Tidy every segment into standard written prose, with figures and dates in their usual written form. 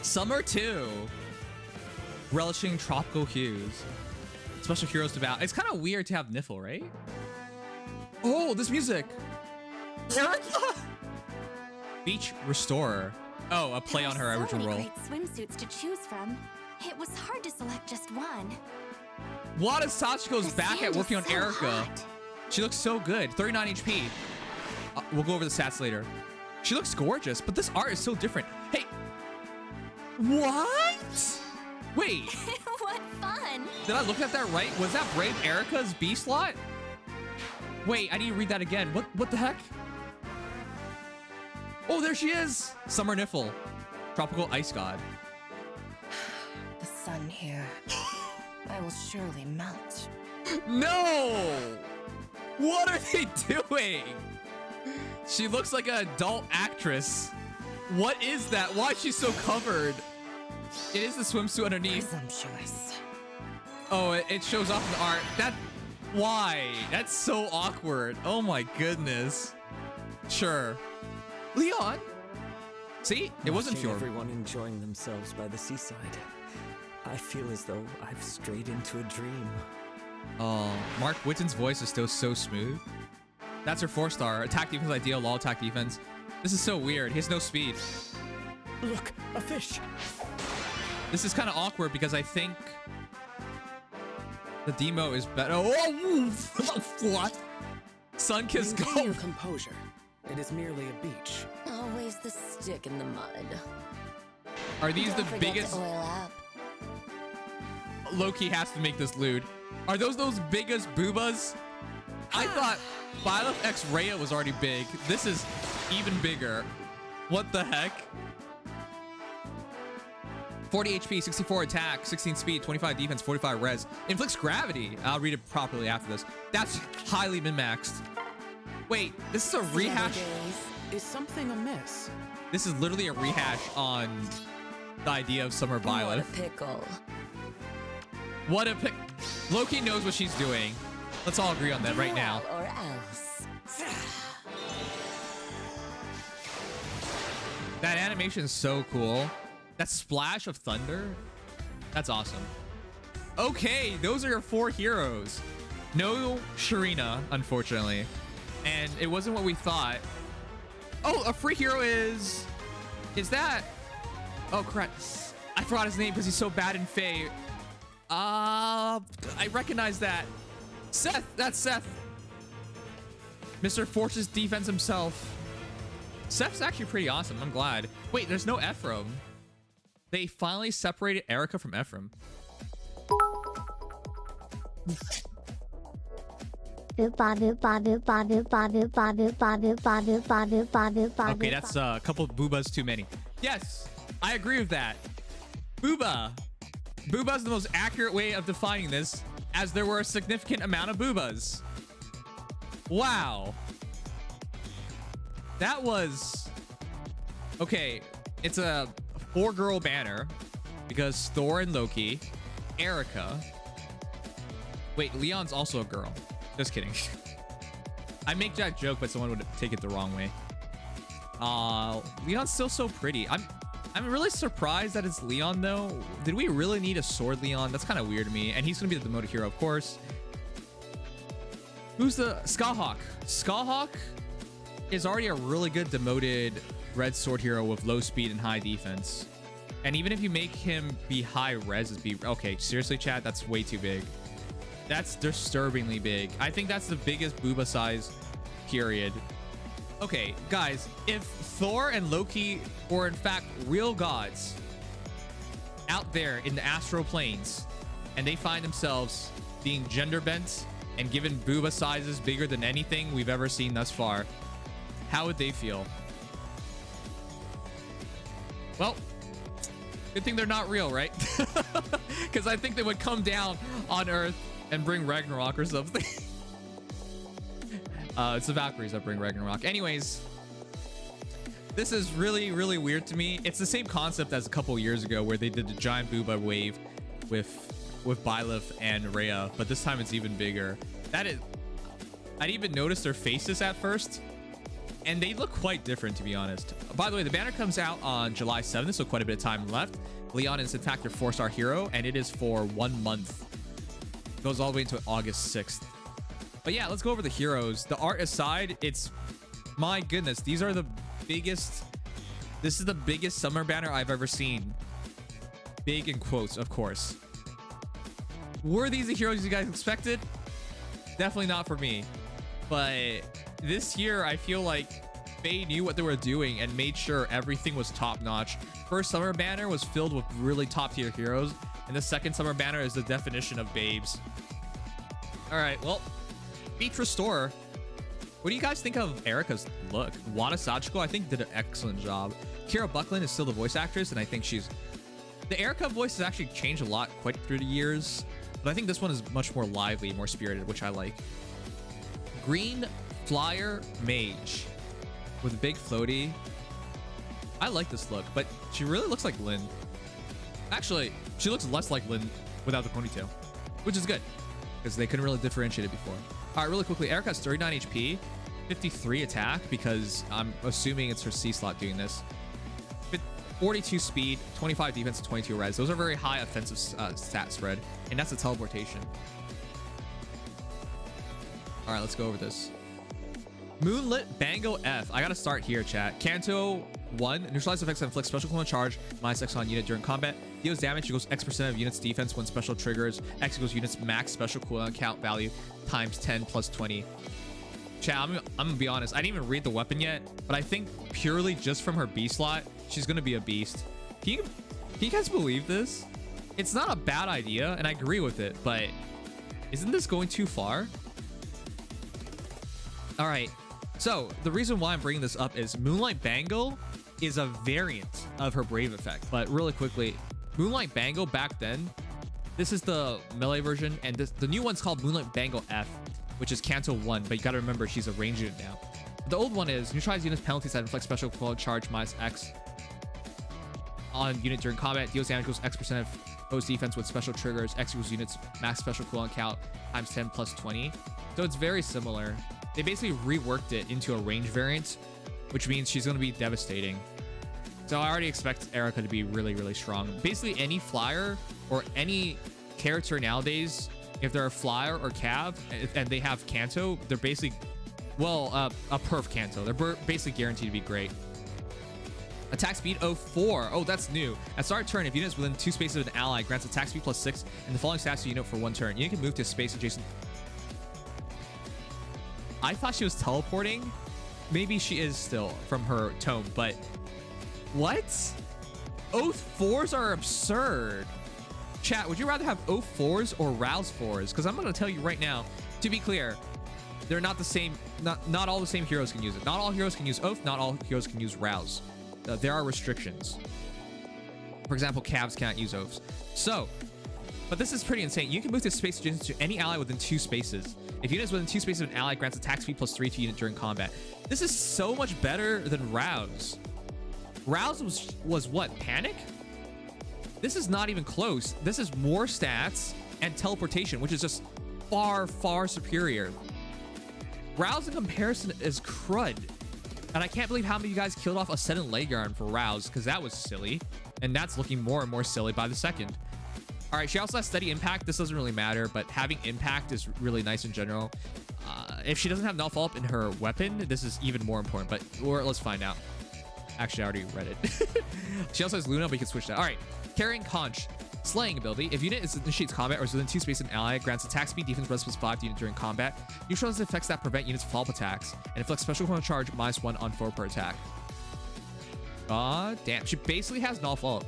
Summer 2. Relishing tropical hues. Special heroes to battle. It's kind of weird to have Nifl, right? Oh, this music. Eirika! Beach Restorer. Oh, a play on her original role. Great swimsuits to choose from. It was hard to select just one. Wada Sachiko's back at working on so Eirika. hot. She looks so good. 39 HP. We'll go over the stats later. She looks gorgeous, but this art is so different. Hey. What? Wait. What fun. Did I look at that right? Was that Brave Eirika's B slot? Wait, I need to read that again. What the heck? Oh, there she is. Summer Nifl. Tropical Ice God. The sun here. I will surely melt. No! What are they doing? She looks like an adult actress. What is that? Why is she so covered? It is the swimsuit underneath. Presumptuous. Oh, it shows off in the art. Why? That's so awkward. Oh my goodness. Sure. Lyon. See? It wasn't Watching Fjord. everyone enjoying themselves by the seaside. I feel as though I've strayed into a dream. Oh, Mark Whitten's voice is still so smooth. That's her 4-star. Attack defense ideal, law attack defense. This is so weird. He has no speed. Look, a fish. This is kind of awkward because I think the demo is better. Oh, what? Sunkissed Maintain Go. your composure. It is merely a beach. Always the stick in the mud. Are these Don't the forget biggest? to oil up. Loki has to make this lewd. Are those biggest boobas? I thought Byleth X Rhea was already big. This is even bigger. What the heck? 40 HP, 64 attack, 16 speed, 25 defense, 45 res. Inflicts gravity. I'll read it properly after this. That's highly min-maxed. Wait, this is a rehash? Is something amiss? This is literally a rehash on the idea of Summer What a Byleth. pickle. What a pick. Loki knows what she's doing. Let's all agree on that right now. Or else. That animation is so cool. That splash of thunder, that's awesome. Okay, those are your 4 heroes. No Sharina, unfortunately. And it wasn't what we thought. Oh, a free hero is that? Oh, crap. I forgot his name because he's so bad in Feh. I recognize that. Seth, that's Seth. Mr. Fortress Defense himself. Seth's actually pretty awesome. I'm glad. Wait, there's no Ephraim. They finally separated Eirika from Ephraim. Okay, that's a couple of boobas too many. Yes, I agree with that. Booba. Booba is the most accurate way of defining this, as there were a significant amount of boobas. Wow. That was... Okay, it's a 4-girl banner because Thorr and Loki, Eirika. Wait, Leon's also a girl. Just kidding. I make that joke, but someone would take it the wrong way. Leon's still so pretty. I'm really surprised that it's Lyon though. Did we really need a sword Lyon? That's kind of weird to me. And he's gonna be the demoted hero, of course. Who's the Skahawk? Skahawk is already a really good demoted red sword hero with low speed and high defense. And even if you make him be high res, okay, seriously, chat, that's way too big. That's disturbingly big. I think that's the biggest booba size, period. Okay, guys, if Thor and Loki were in fact real gods out there in the astral planes, and they find themselves being gender bent and given booba sizes bigger than anything we've ever seen thus far, how would they feel? Well, good thing they're not real, right? Because I think they would come down on Earth and bring Ragnarok or something. It's the Valkyries that bring Ragnarok. Anyways, this is really, really weird to me. It's the same concept as a couple years ago where they did the giant booba wave with Byleth and Rhea, but this time it's even bigger. That is, I didn't even notice their faces at first. And they look quite different, to be honest. By the way, the banner comes out on July 7th, so quite a bit of time left. Lyon is in fact your 4-star hero, and it is for 1 month. It goes all the way into August 6th. But yeah, let's go over the heroes. The art aside, it's, my goodness, these are the biggest, this is the biggest summer banner I've ever seen. Big in quotes, of course. Were these the heroes you guys expected? Definitely not for me. But this year, I feel like they knew what they were doing and made sure everything was top notch. First summer banner was filled with really top tier heroes, and the second summer banner is the definition of babes. All right, well, Beach Restorer. What do you guys think of Eirika's look? Wada Sachiko, I think, did an excellent job. Kira Buckland is still the voice actress, and I think she's... The Eirika voice has actually changed a lot quite through the years, but I think this one is much more lively, more spirited, which I like. Green Flyer Mage with a big floaty. I like this look, but she really looks like Lynn. Actually, she looks less like Lynn without the ponytail, which is good because they couldn't really differentiate it before. All right, really quickly, Eirika has 39 HP, 53 attack because I'm assuming it's her C slot doing this. 42 speed, 25 defense, and 22 res. Those are very high offensive stat spread, and that's a teleportation. All right, let's go over this. Moonlit Bango F. I gotta start here, chat. Kanto 1. Neutralize effects that inflict special cooldown charge -X on unit during combat. Deals damage equals X% of unit's defense when special triggers. X equals unit's max special cooldown count value times 10 plus 20. Chat, I'm gonna be honest. I didn't even read the weapon yet, but I think purely just from her B slot, she's gonna be a beast. Can you guys believe this? It's not a bad idea, and I agree with it, but isn't this going too far? All right. So the reason why I'm bringing this up is Moonlight Bangle is a variant of her Brave effect. But really quickly, Moonlight Bangle back then, this is the melee version, and the new one's called Moonlight Bangle F, which is Kanto 1, but you gotta remember she's a ranged unit now. The old one is neutralize units penalties that inflict special cooldown charge -X on unit during combat. Deals damage equals X% of foe's defense with special triggers. X equals units max special cooldown count times 10 plus 20. So it's very similar. They basically reworked it into a range variant, which means she's going to be devastating. So I already expect Eirika to be really, really strong. Basically, any flyer or any character nowadays, if they're a flyer or cav and they have Kanto, they're basically, well, a perf Kanto. They're basically guaranteed to be great. Attack speed 04. Oh, that's new. At start turn, if units within 2 spaces of an ally grants attack speed +6 and the following stats to unit for 1 turn. You can move to a space adjacent. I thought she was teleporting. Maybe she is still from her tome, but what? Oath 4s are absurd. Chat, would you rather have Oath 4s or Rouse 4s? Because I'm going to tell you right now, to be clear, they're not the same. Not all the same heroes can use it. Not all heroes can use Oath. Not all heroes can use Rouse. There are restrictions. For example, Cavs can't use Oaths. So, but this is pretty insane. You can move this space adjacent to any ally within 2 spaces. If units within 2 spaces of an ally grants attack speed +3 to unit during combat. This is so much better than Rouse. Rouse was what? Panic? This is not even close. This is more stats and teleportation, which is just far, far superior. Rouse in comparison is crud. And I can't believe how many of you guys killed off a Ascendant Leg Yarn for Rouse, because that was silly. And that's looking more and more silly by the second. All right, she also has Steady Impact. This doesn't really matter, but having Impact is really nice in general. If she doesn't have Null Follow-Up in her weapon, this is even more important, but let's find out. Actually, I already read it. She also has Luna, but you can switch that. All right, Carrying Conch. Slaying ability. If unit initiates combat or is within 2 spaces of an ally, grants attack speed, defense, res +5 to unit during combat. Neutralizes effects that prevent units' follow-up attacks, and inflicts special cooldown charge -1 on foe per attack. God damn. She basically has Null Follow-Up.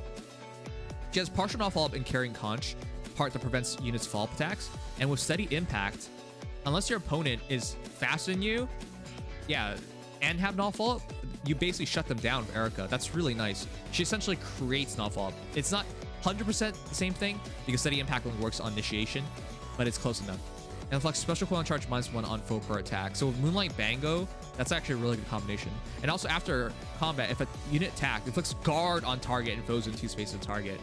She has partial Null Follow-Up in Carrying Conch, part that prevents units' follow-up attacks, and with Steady Impact, unless your opponent is faster than you, yeah, and have Null Follow-Up, you basically shut them down with Eirika. That's really nice. She essentially creates Null Follow-Up. It's not 100% the same thing because Steady Impact only works on initiation, but it's close enough. And inflicts special cooldown charge -1 on foe per attack. So with Moonlight Bango, that's actually a really good combination. And also after combat, if a unit attack, inflicts guard on target and foes in 2 spaces of target.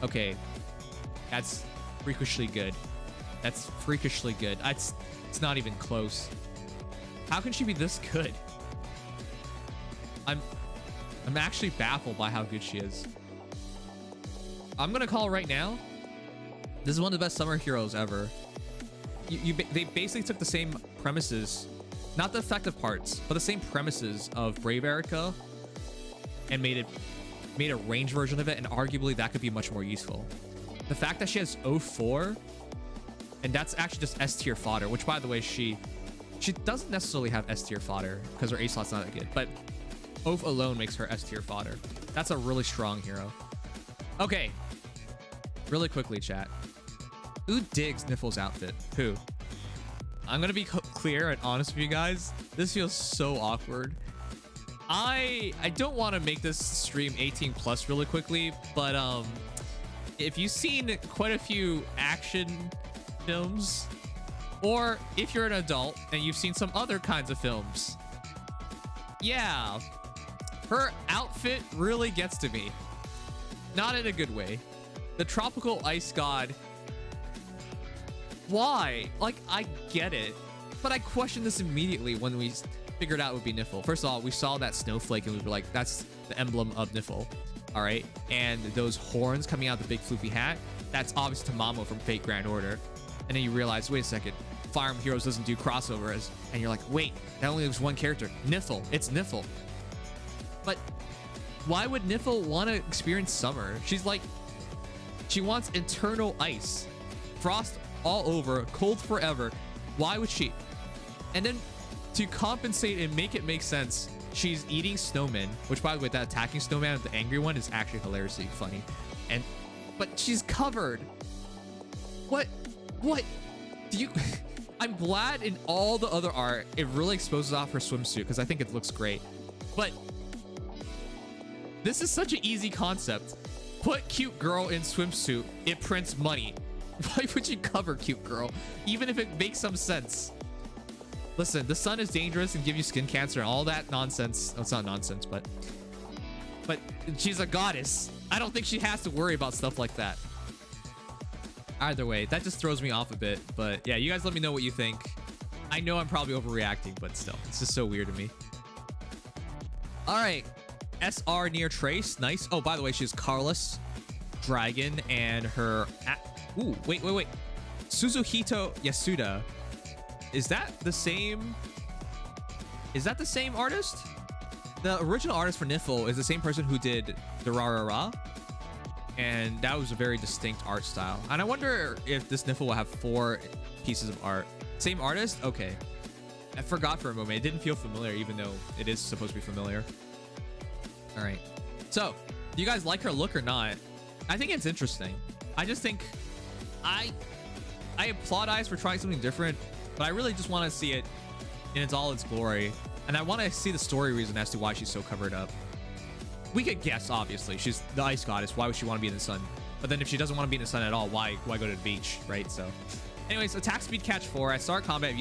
Okay, that's freakishly good. That's freakishly good. It's not even close. How can she be this good? I'm actually baffled by how good she is. I'm gonna call right now. This is one of the best summer heroes ever. They basically took the same premises, not the effective parts, but the same premises of Brave Eirika, and made a range version of it, and arguably that could be much more useful. The fact that she has 04, and that's actually just S tier fodder, which by the way, she doesn't necessarily have S tier fodder because her A slot's not that good, but Oath alone makes her S tier fodder. That's a really strong hero. Okay, really quickly, chat. Who digs Nifl's outfit? Who? I'm gonna be clear and honest with you guys. This feels so awkward. I don't want to make this stream 18 plus really quickly, but if you've seen quite a few action films, or if you're an adult and you've seen some other kinds of films, yeah, her outfit really gets to me. Not in a good way. The tropical ice god. Why? Like, I get it, but I questioned this immediately when we figured out it would be Nifl. First of all, we saw that snowflake and we were like, that's the emblem of Nifl. All right. And those horns coming out of the big floofy hat, that's obviously Tamamo from Fate Grand Order. And then you realize, wait a second, Fire Emblem Heroes doesn't do crossovers. And you're like, wait, that only leaves one character, Nifl. It's Nifl. But why would Nifl want to experience summer? She's like, she wants eternal ice, frost all over, cold forever. Why would she? And then to compensate and make it make sense, she's eating snowmen, which by the way, that attacking snowman, the angry one, is actually hilariously funny. But she's covered. What do you? I'm glad in all the other art, it really exposes off her swimsuit because I think it looks great. But this is such an easy concept. Put cute girl in swimsuit, it prints money. Why would you cover cute girl? Even if it makes some sense. Listen, the sun is dangerous and give you skin cancer and all that nonsense. Oh, it's not nonsense, but she's a goddess. I don't think she has to worry about stuff like that. Either way, that just throws me off a bit. But yeah, you guys let me know what you think. I know I'm probably overreacting, but still, it's just so weird to me. All right, SR near Trace, nice. Oh, by the way, she's Carlos Dragon and her... Ooh, wait. Suzuhito Yasuda. Is that the same artist? The original artist for Nifl is the same person who did Durarara, and that was a very distinct art style. And I wonder if this Nifl will have 4 pieces of art. Same artist? Okay. I forgot for a moment. It didn't feel familiar, even though it is supposed to be familiar. All right. So, do you guys like her look or not? I think it's interesting. I just think I applaud Ice for trying something different, but I really just want to see it in all its glory. And I want to see the story reason as to why she's so covered up. We could guess, obviously. She's the ice goddess. Why would she want to be in the sun? But then if she doesn't want to be in the sun at all, why go to the beach, right? So anyways, attack speed catch 4. At start combat,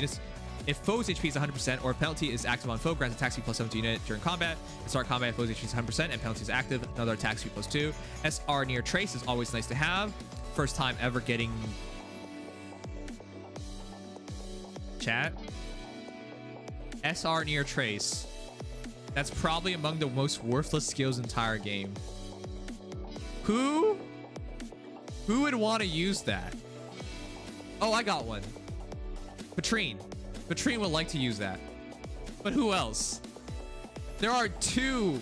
if foe's HP is 100% or penalty is active on foe, grants attack speed plus 7 to unit during combat. At start combat, if foe's HP is 100% and penalty is active, another attack speed plus 2. SR near Trace is always nice to have. First time ever getting... Chat? SR near Trace. That's probably among the most worthless skills in the entire game. Who would want to use that? Oh, I got one. Patrine. Patrine would like to use that. But who else? There are two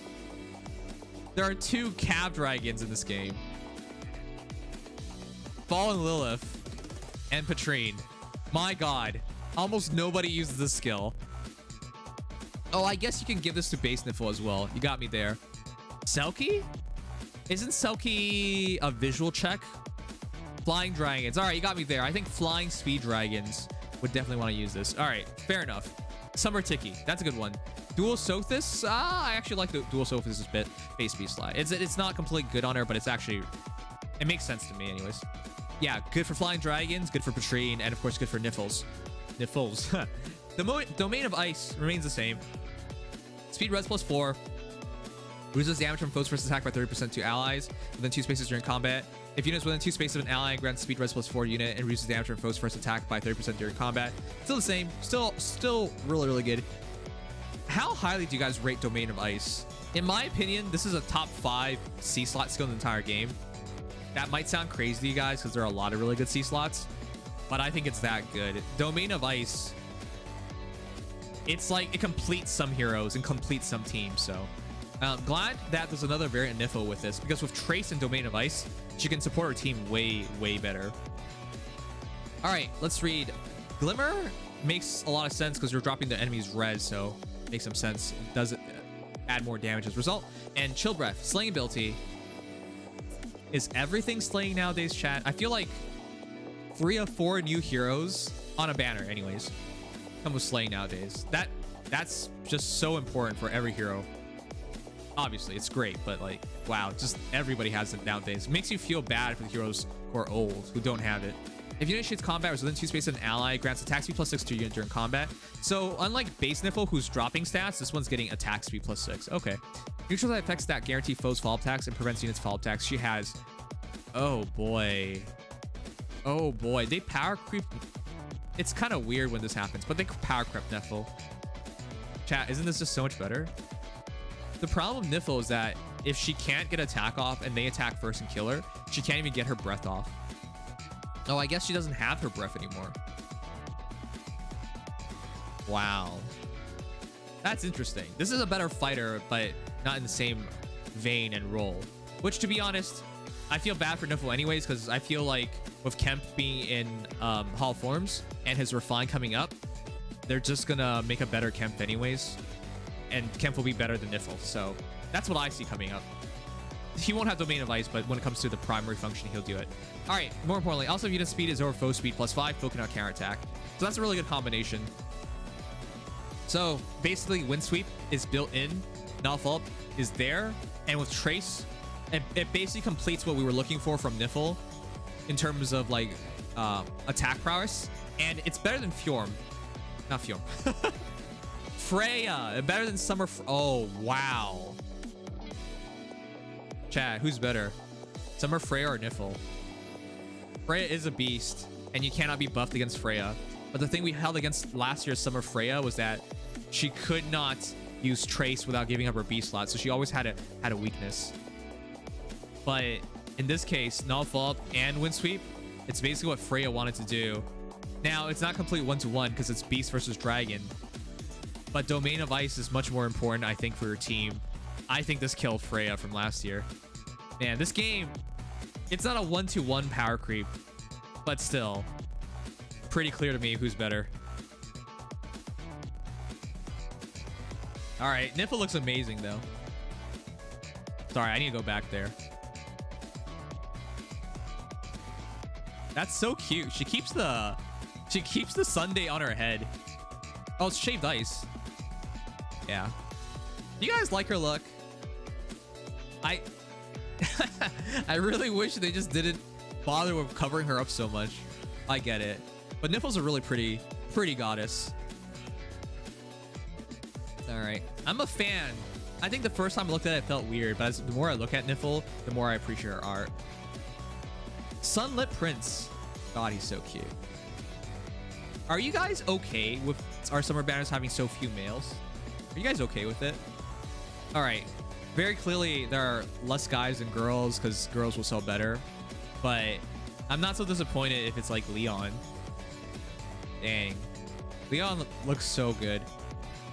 cab dragons in this game. Fallen Lilith and Patrine. My god. Almost nobody uses this skill. Oh, I guess you can give this to base Nifl as well. You got me there. Selkie? Isn't Selkie a visual check? Flying dragons. All right, you got me there. I think flying speed dragons would definitely want to use this. All right, fair enough. Summer Tiki. That's a good one. Dual Sothis. I actually like the Dual Sothis bit. Base speed slide. It's not completely good on her, but it's actually... It makes sense to me anyways. Yeah, good for flying dragons, good for Patrine, and of course good for Nifls. Nifls. The domain of ice remains the same. Speed res plus 4. Reduces damage from foes first attack by 30% to allies within 2 spaces during combat. If units within 2 spaces of an ally, grants speed res plus 4 unit and reduces damage from foes first attack by 30% during combat. Still the same. Still really, really good. how highly do you guys rate Domain of Ice? In my opinion, this is a top 5 C slot skill in the entire game. That might sound crazy to you guys because there are a lot of really good C slots, but I think it's that good. Domain of Ice, it's like it completes some heroes and completes some teams. So I'm glad that there's another variant Nifl with this, because with Trace and Domain of Ice, she can support her team way, way better. All right, let's read. Glimmer makes a lot of sense because you're dropping the enemy's res, so makes some sense. It does add more damage as a result. And Chill Breath, slaying ability. Is everything slaying nowadays, chat? I feel like 3 of 4 new heroes on a banner anyways come with slaying nowadays. That's just so important for every hero. Obviously it's great, but like, wow, just everybody has it nowadays. It makes you feel bad for the heroes who are old, who don't have it. If you initiates combat within 2 space, an ally grants attack speed +6 to unit during combat. So unlike base Nifl, who's dropping stats, this one's getting attack speed +6. Okay. Neutral effects that guarantee foes follow attacks and prevents units follow attacks. She has, oh boy, they power creep. It's kind of weird when this happens, but they power creep Nifl. Chat, isn't this just so much better? The problem with Nifl is that if she can't get attack off and they attack first and kill her, she can't even get her breath off. Oh, I guess she doesn't have her breath anymore. Wow. That's interesting. This is a better fighter, but not in the same vein and role. Which, to be honest, I feel bad for Nifl anyways, because I feel like with Kemp being in Hall Forms and his Refine coming up, they're just gonna make a better Kemp anyways. And Kemp will be better than Nifl. So that's what I see coming up. He won't have Domain of Ice, but when it comes to the primary function, he'll do it. All right, more importantly, also unit speed is over foe speed +5, foe cannot counterattack. So that's a really good combination. So basically, Wind Sweep is built in, Nifl is there, and with Trace, it basically completes what we were looking for from Nifl in terms of like attack prowess, and it's better than Fjorm. Not Fjorm. Freya, better than Summer. Oh, wow. Chat, who's better? Summer Freya or Nifl? Freya is a beast, and you cannot be buffed against Freya. But the thing we held against last year's Summer Freya was that she could not use Trace without giving up her B slot, so she always had a weakness. But in this case, Nifl and Wind Sweep, it's basically what Freya wanted to do. Now, it's not complete 1-to-1 because it's Beast versus Dragon, but Domain of Ice is much more important, I think, for your team. I think this killed Freya from last year. Man, this game, it's not a 1-to-1 power creep, but still, pretty clear to me who's better. All right, Nifl looks amazing though. Sorry, I need to go back there. That's so cute. She keeps the sundae on her head. Oh, it's shaved ice. Yeah. You guys like her look? I really wish they just didn't bother with covering her up so much. I get it, but Nifl's a really pretty goddess. All right, I'm a fan. I think the first time I looked at it, it felt weird, but the more I look at Nifl, the more I appreciate her art. Sunlit Prince. God, he's so cute. Are you guys okay with our summer banners having so few males? Are you guys okay with it? All right. Very clearly, there are less guys than girls because girls will sell better. But I'm not so disappointed if it's like Lyon. Dang. Lyon looks so good.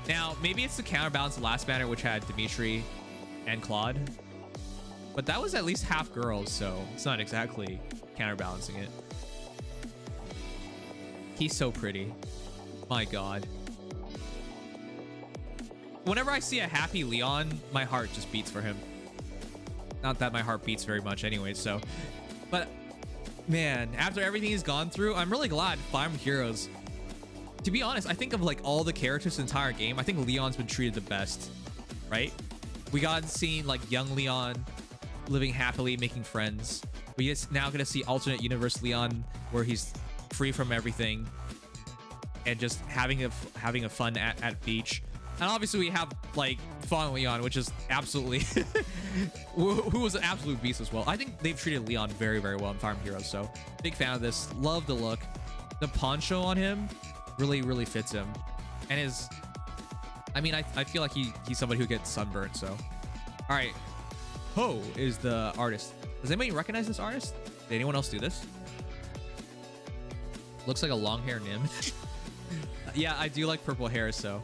Now, maybe it's the counterbalance the last banner, which had Dimitri and Claude. But that was at least half girls, so it's not exactly counterbalancing it. He's so pretty. My God. Whenever I see a happy Lyon, my heart just beats for him. Not that my heart beats very much anyway, so. But, man, after everything he's gone through, I'm really glad Fire Emblem Heroes. To be honest, I think of like all the characters in the entire game, I think Leon's been treated the best, right? We got seen like young Lyon living happily, making friends. We just now gonna see alternate universe Lyon where he's free from everything and just having a fun at beach. And obviously we have like Fawn Lyon, which is absolutely who was an absolute beast as well. I think they've treated Lyon very, very well in Fire Emblem Heroes, so big fan of this. Love the look. The poncho on him really, really fits him. And his I mean, I feel like he's somebody who gets sunburned, so. All right. Ho is the artist. Does anybody recognize this artist? Did anyone else do this? Looks like a long hair Nim. Yeah, I do like purple hair, so.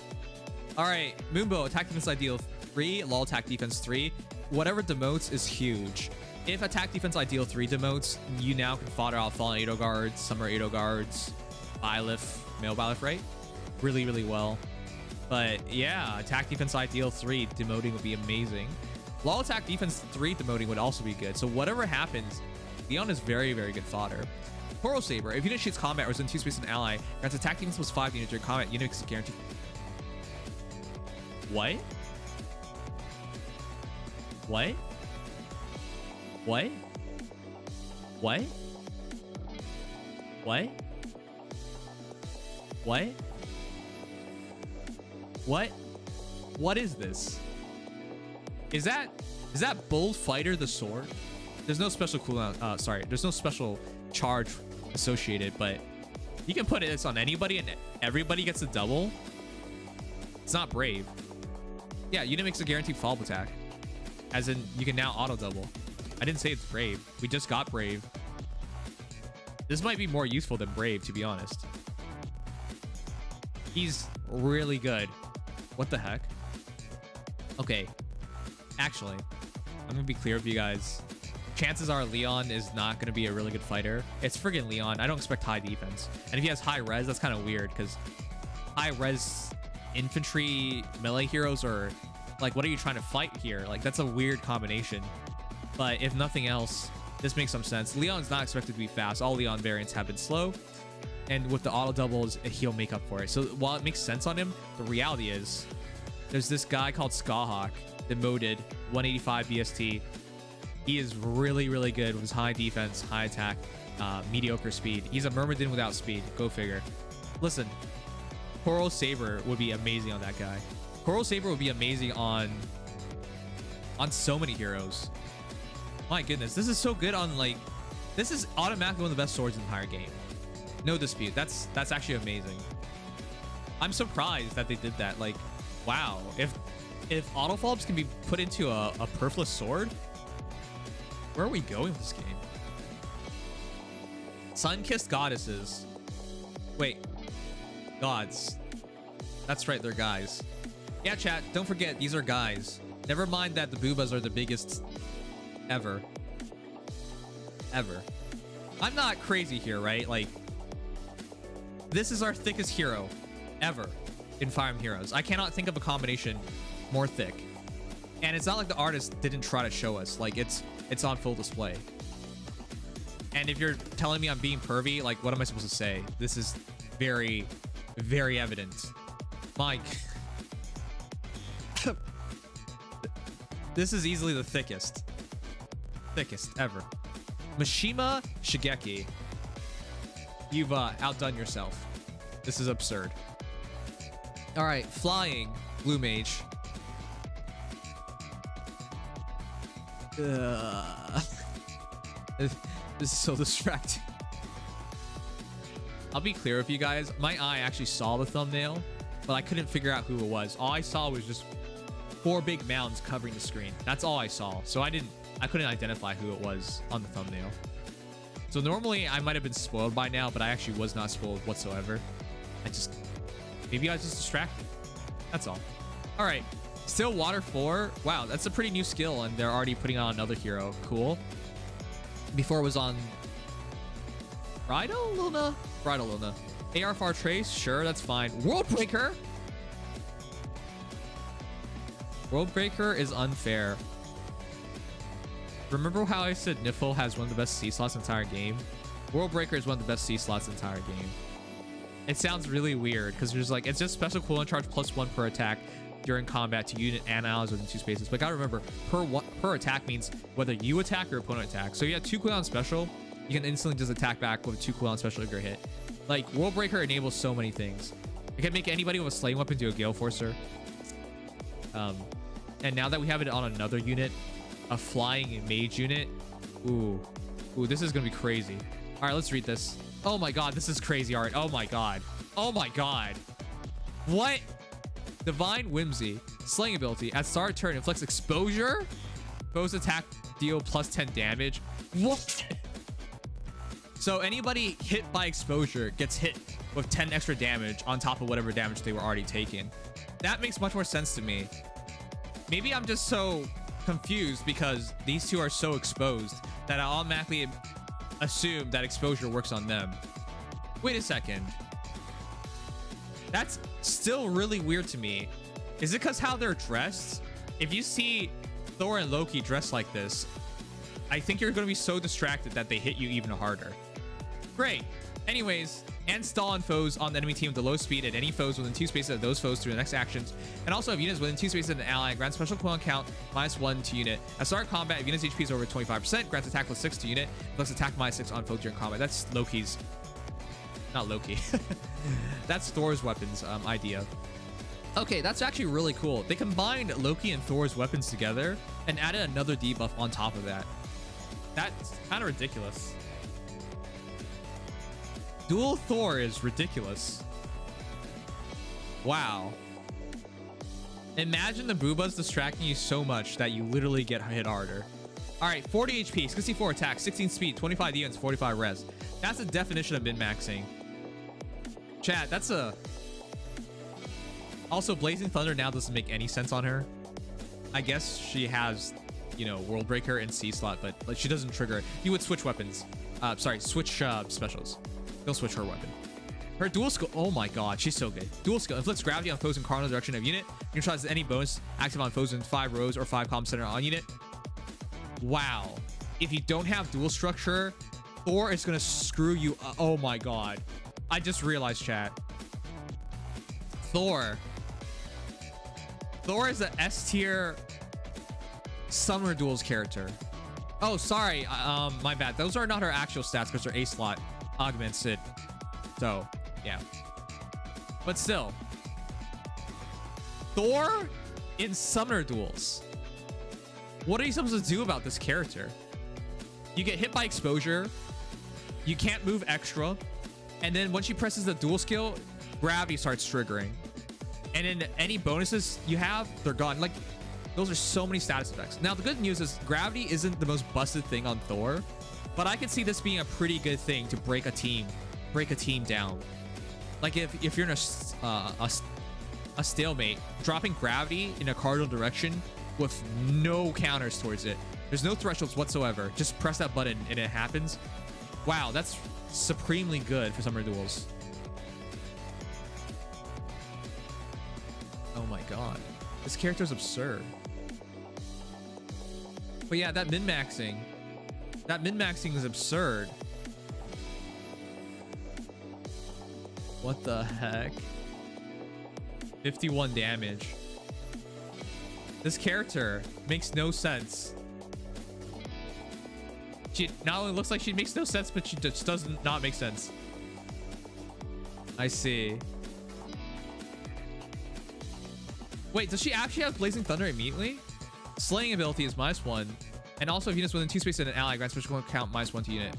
All right, Moonbo, attack defense ideal 3, lol attack defense 3. Whatever demotes is huge. If attack defense ideal 3 demotes, you now can fodder out Fallen Edo guards, Summer Edo guards, Byleth, male Byleth, right? Really, really well. But yeah, attack defense ideal 3 demoting would be amazing. Lol attack defense 3 demoting would also be good. So whatever happens, Lyon is very, very good fodder. Coral Saber, if unit shoots combat or is in 2 space an ally, grants attack defense plus 5 units during combat, unit is guaranteed. What? What? What? What? What? What? What? What is this? Is that Bold Fighter the sword? There's no special cooldown. Sorry, there's no special charge associated, but you can put this on anybody and everybody gets a double. It's not Brave. Yeah, unit makes a guaranteed follow-up attack. As in, you can now auto double. I didn't say it's Brave. We just got Brave. This might be more useful than Brave, to be honest. He's really good. What the heck? Okay. Actually, I'm gonna be clear with you guys. Chances are Lyon is not gonna be a really good fighter. It's friggin' Lyon. I don't expect high defense. And if he has high res, that's kind of weird because high res infantry melee heroes are like, what are you trying to fight here? Like, that's a weird combination. But if nothing else, this makes some sense. Lyon's not expected to be fast. All Lyon variants have been slow. And with the auto doubles, he'll make up for it. So while it makes sense on him, the reality is there's this guy called Skahawk, demoted 185 BST. He is really, really good with his high defense, high attack, mediocre speed. He's a Myrmidon without speed. Go figure. Listen, Coral Saber would be amazing on that guy. Coral Saber would be amazing on so many heroes. My goodness, this is so good on, like, this is automatically one of the best swords in the entire game. No dispute. That's actually amazing. I'm surprised that they did that. Like, wow. If auto follow-ups can be put into a perfless sword, where are we going with this game? Sun-kissed goddesses. Wait. Gods. That's right, they're guys. Yeah, chat, don't forget, these are guys. Never mind that the boobas are the biggest ever. Ever. I'm not crazy here, right? Like, this is our thickest hero ever in Fire Emblem Heroes. I cannot think of a combination more thick. And it's not like the artist didn't try to show us. Like, it's on full display. And if you're telling me I'm being pervy, like, what am I supposed to say? This is very, very evident. Mike. This is easily the thickest. Thickest ever. Mishima Shigeki. You've outdone yourself. This is absurd. All right, flying blue mage. This is so distracting. I'll be clear with you guys. My eye actually saw the thumbnail, but I couldn't figure out who it was. All I saw was just 4 big mounds covering the screen. That's all I saw. So I couldn't identify who it was on the thumbnail. So normally I might have been spoiled by now, but I actually was not spoiled whatsoever. Maybe I was just distracted. That's all. All right. Still Water 4. Wow, that's a pretty new skill, and they're already putting on another hero. Cool. Before it was on Bridal Luna? Bridal Luna. AR Far Trace? Sure, that's fine. World Breaker? World Breaker is unfair. Remember how I said Nifl has one of the best C slots in the entire game? World Breaker is one of the best C slots in the entire game. It sounds really weird because there's like, it's just special cooldown charge +1 per attack during combat to unit and allies within 2 spaces. But gotta remember, per attack means whether you attack or opponent attack. So you have 2 cooldown special, you can instantly just attack back with 2 cooldown special if you're hit. Like, World Breaker enables so many things. It can make anybody with a slaying weapon do a Gale Forcer. And now that we have it on another unit, a flying mage unit, ooh, this is gonna be crazy. All right, let's read this. Oh my god, this is crazy art. Oh my god. Oh my god. What? Divine Whimsy. Slaying ability. At start of turn, inflicts exposure. Foes attack deal plus 10 damage. What? So anybody hit by exposure gets hit with 10 extra damage on top of whatever damage they were already taking. That makes much more sense to me. Maybe I'm just so confused because these two are so exposed that I automatically assume that exposure works on them. Wait a second. That's still really weird to me. Is it because how they're dressed? If you see Thorr and Loki dressed like this, I think you're going to be so distracted that they hit you even harder. Great. Anyways, and stall on foes on the enemy team with the low speed at any foes within 2 spaces of those foes through the next actions. And also, if units within 2 spaces of an ally, grants special cooldown count -1 to unit. At start of combat, if unit's HP is over 25%, grants attack +6 to unit, plus attack -6 on foes during combat. That's Loki's. Not Loki. That's Thor's weapons idea. Okay, that's actually really cool. They combined Loki and Thor's weapons together and added another debuff on top of that. That's kind of ridiculous. Dual Thor is ridiculous. Wow. Imagine the boobas distracting you so much that you literally get hit harder. All right, 40 HP, 64 attack, 16 speed, 25 defense, 45 res. That's the definition of min-maxing. Chat, that's a... Also, Blazing Thunder now doesn't make any sense on her. I guess she has, you know, World Breaker and C slot, but like, she doesn't trigger it. You would switch weapons. Switch specials. They'll switch her weapon. Her dual skill, oh my god, she's so good. Dual skill inflicts gravity on foes in cardinal direction of unit. Neutralizes any bonus active on foes in 5 rows or 5 columns center on unit. Wow. If you don't have dual structure, Thor is gonna screw you. Oh my god. I just realized, chat. Thor is an S tier Summoner Duels character. Oh, sorry. My bad. Those are not her actual stats because they're A slot augments it. So, yeah. But still, Thor in Summoner Duels. What are you supposed to do about this character? You get hit by exposure. You can't move extra. And then when she presses the dual skill, gravity starts triggering. And then any bonuses you have, they're gone. Like, those are so many status effects. Now, the good news is gravity isn't the most busted thing on Thor, but I could see this being a pretty good thing to break a team down. Like if you're in a stalemate, dropping gravity in a cardinal direction with no counters towards it. There's no thresholds whatsoever. Just press that button and it happens. Wow, that's supremely good for Summoner Duels. Oh my god. This character is absurd. But yeah, that min-maxing is absurd. What the heck? 51 damage. This character makes no sense. She not only looks like she makes no sense, but she just does not make sense. I see. Wait, does she actually have Blazing Thunder immediately? Slaying ability is -1. And also if units within 2 spaces and an ally grants special count -1 to unit.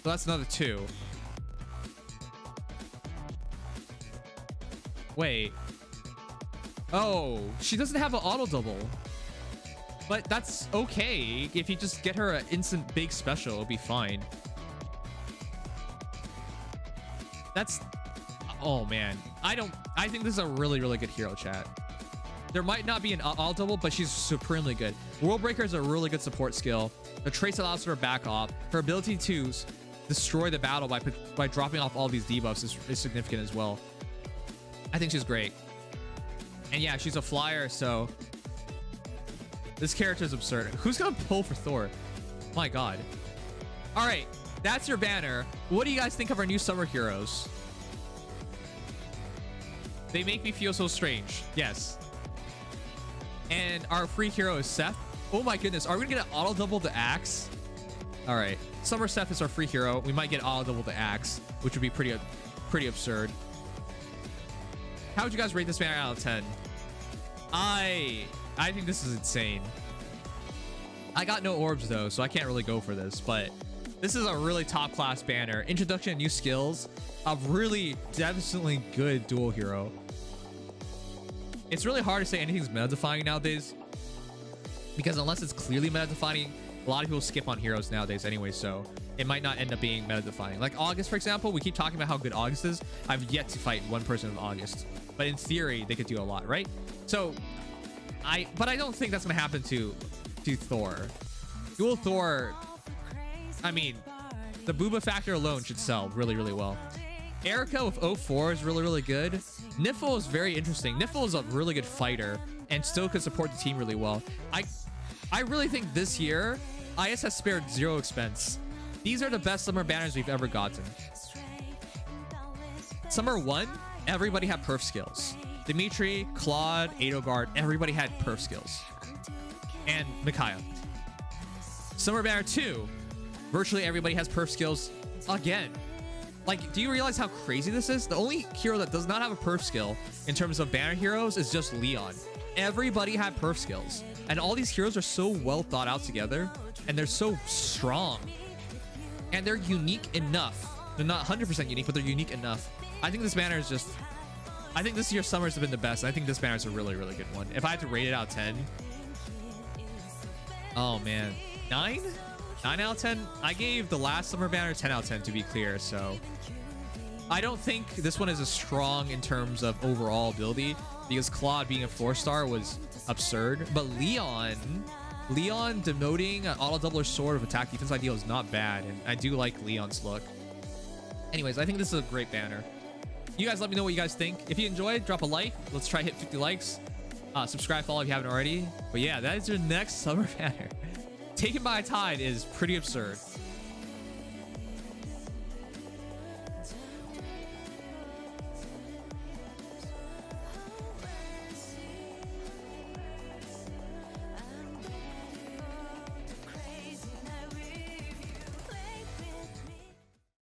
So that's another 2. Wait. Oh, she doesn't have an auto double. But that's okay. If you just get her an instant big special, it'll be fine. That's... Oh, man. I think this is a really, really good hero, chat. There might not be an auto double, but she's supremely good. World Breaker is a really good support skill. The trace allows her to back off. Her ability to destroy the battle by dropping off all these debuffs is significant as well. I think she's great. And yeah, she's a flyer, so this character is absurd. Who's gonna pull for Thor? My god. All right, that's your banner. What do you guys think of our new summer heroes? They make me feel so strange. Yes. And our free hero is Seth. Oh my goodness, are we gonna get an auto double the axe? All right, Summer Seth is our free hero. We might get auto double the axe, which would be pretty absurd. How would you guys rate this banner out of 10? I think this is insane. I got no orbs though, so I can't really go for this, but this is a really top class banner. Introduction to new skills, a really definitely good dual hero. It's really hard to say anything's meta defining nowadays, because unless it's clearly meta defining, a lot of people skip on heroes nowadays anyway, so it might not end up being meta defining. Like August, for example, we keep talking about how good August is. I've yet to fight one person with August, but in theory they could do a lot, right? So but I don't think that's gonna happen to Thorr. Dual Thorr, I mean, the BOOBA factor alone should sell really, really well. Eirika with 04 is really, really good. Nifl is very interesting. Nifl is a really good fighter and still could support the team really well. I really think this year IS has spared zero expense. These are the best summer banners we've ever gotten. Summer 1, everybody had perf skills. Dimitri, Claude, Edelgard, everybody had perf skills. And Micaiah. Summer banner 2, virtually everybody has perf skills again. Like, do you realize how crazy this is? The only hero that does not have a perf skill in terms of banner heroes is just Lyon. Everybody had perf skills. And all these heroes are so well thought out together, and they're so strong. And they're unique enough. They're not 100% unique, but they're unique enough. I think this banner is just... I think this year's summers have been the best. I think this banner is a really, really good one. If I had to rate it out of 10... Oh, man. 9? 9 out of 10? I gave the last summer banner 10 out of 10 to be clear, so... I don't think this one is as strong in terms of overall ability, because Claude being a 4-star was absurd. But Lyon demoting an auto doubler sword of attack defense ideal is not bad, and I do like Lyon's look. Anyways, I think this is a great banner. You guys let me know what you guys think. If you enjoyed, drop a like. Let's try hit 50 likes. Subscribe, follow if you haven't already. But yeah, that is your next summer banner. Taken by a Tide is pretty absurd.